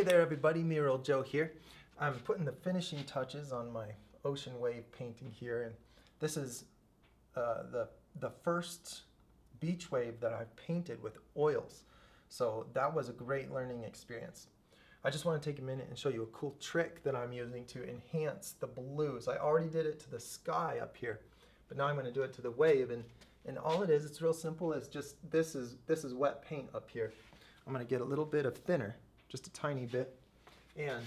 Hey there everybody, Mural Joe here. I'm putting the finishing touches on my ocean wave painting here, and this is the first beach wave that I've painted with oils. So that was a great learning experience. I just want to take a minute and show you a cool trick that I'm using to enhance the blues. I already did it to the sky up here, but now I'm going to do it to the wave, and all it is, it's real simple. It's just this is wet paint up here. I'm going to get a little bit of thinner, just a tiny bit, and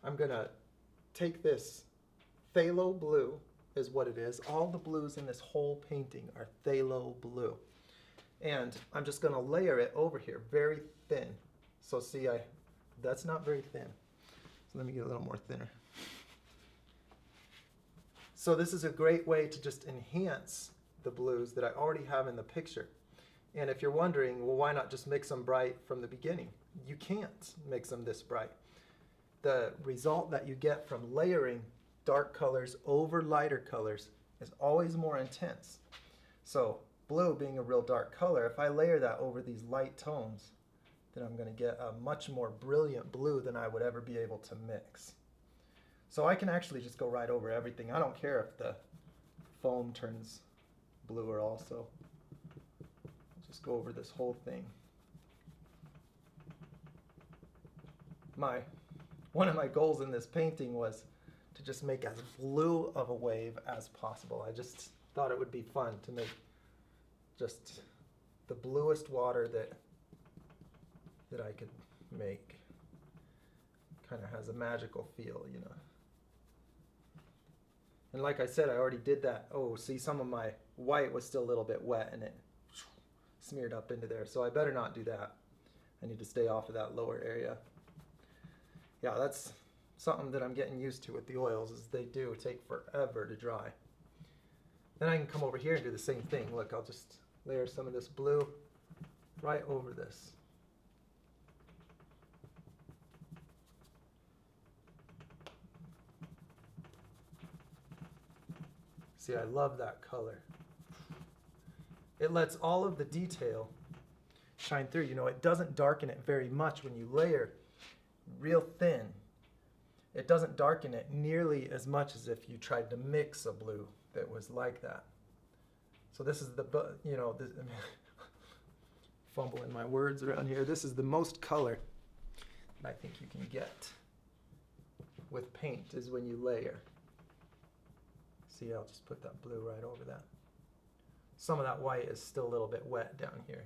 I'm going to take this phthalo blue is what it is. All the blues in this whole painting are phthalo blue. And I'm just going to layer it over here very thin. So see, that's not very thin. So let me get a little more thinner. So this is a great way to just enhance the blues that I already have in the picture. And if you're wondering, well, why not just mix them bright from the beginning? You can't mix them this bright. The result that you get from layering dark colors over lighter colors is always more intense. So blue being a real dark color, if I layer that over these light tones, then I'm going to get a much more brilliant blue than I would ever be able to mix. So I can actually just go right over everything. I don't care if the foam turns bluer also. Just go over this whole thing. One of my goals in this painting was to just make as blue of a wave as possible. I just thought it would be fun to make just the bluest water that I could make. Kind of has a magical feel, you know. And like I said, I already did that. Oh, see, some of my white was still a little bit wet and it smeared up into there. So I better not do that. I need to stay off of that lower area. Yeah, that's something that I'm getting used to with the oils, is they do take forever to dry. Then I can come over here and do the same thing. Look, I'll just layer some of this blue right over this. See, I love that color. It lets all of the detail shine through. You know, it doesn't darken it very much when you layer real thin. It doesn't darken it nearly as much as if you tried to mix a blue that was like that. So this is fumbling my words around here. This is the most color that I think you can get with paint, is when you layer. See, I'll just put that blue right over that. Some of that white is still a little bit wet down here.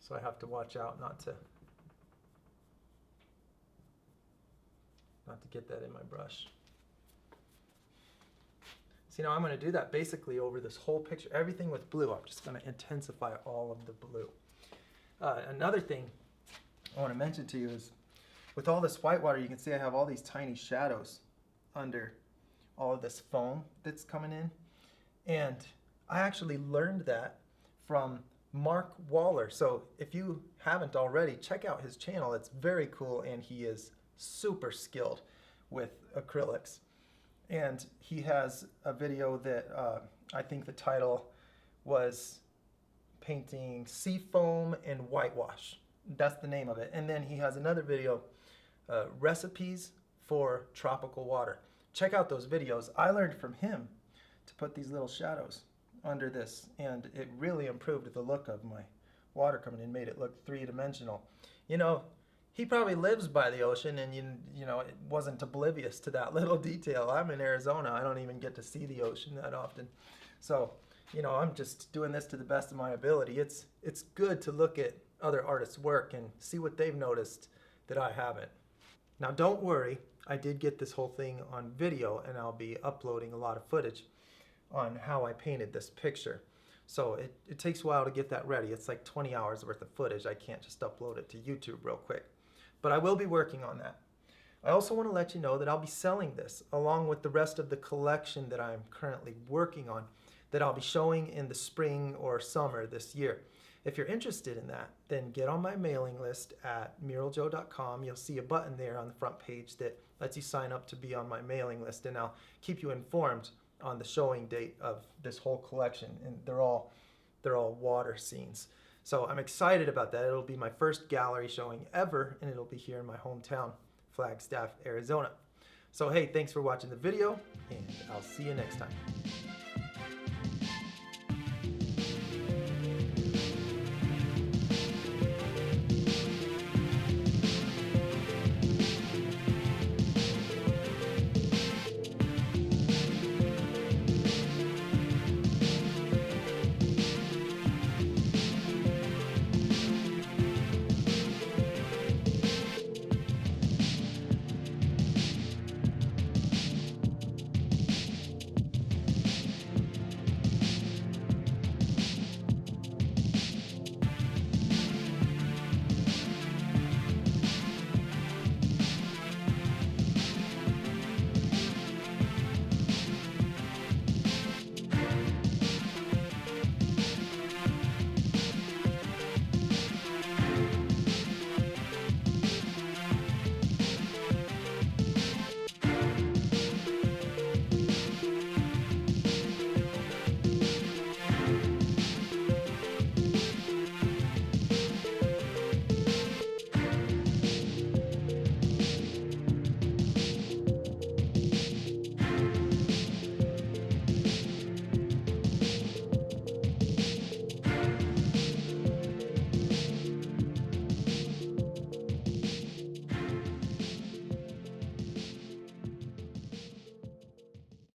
So I have to watch out not to get that in my brush. See, now I'm going to do that basically over this whole picture. Everything with blue, I'm just going to intensify all of the blue. Another thing I want to mention to you is, with all this white water, you can see I have all these tiny shadows under all of this foam that's coming in. And I actually learned that from Mark Waller. So if you haven't already, check out his channel. It's very cool, and he is super skilled with acrylics. And he has a video that I think the title was Painting Seafoam and Whitewash. That's the name of it. And then he has another video, Recipes for Tropical Water. Check out those videos. I learned from him to put these little shadows under this, and it really improved the look of my water coming in, made it look three-dimensional. You know, he probably lives by the ocean, and you know, it wasn't oblivious to that little detail. I'm in Arizona. I don't even get to see the ocean that often. So, you know, I'm just doing this to the best of my ability. It's good to look at other artists' work and see what they've noticed that I haven't. Now, don't worry. I did get this whole thing on video, and I'll be uploading a lot of footage on how I painted this picture. So it takes a while to get that ready. It's like 20 hours worth of footage. I can't just upload it to YouTube real quick. But I will be working on that. I also want to let you know that I'll be selling this along with the rest of the collection that I'm currently working on, that I'll be showing in the spring or summer this year. If you're interested in that, then get on my mailing list at muraljoe.com. You'll see a button there on the front page that lets you sign up to be on my mailing list, and I'll keep you informed on the showing date of this whole collection. And they're all water scenes. So I'm excited about that. It'll be my first gallery showing ever, and it'll be here in my hometown, Flagstaff, Arizona. So hey, thanks for watching the video, and I'll see you next time.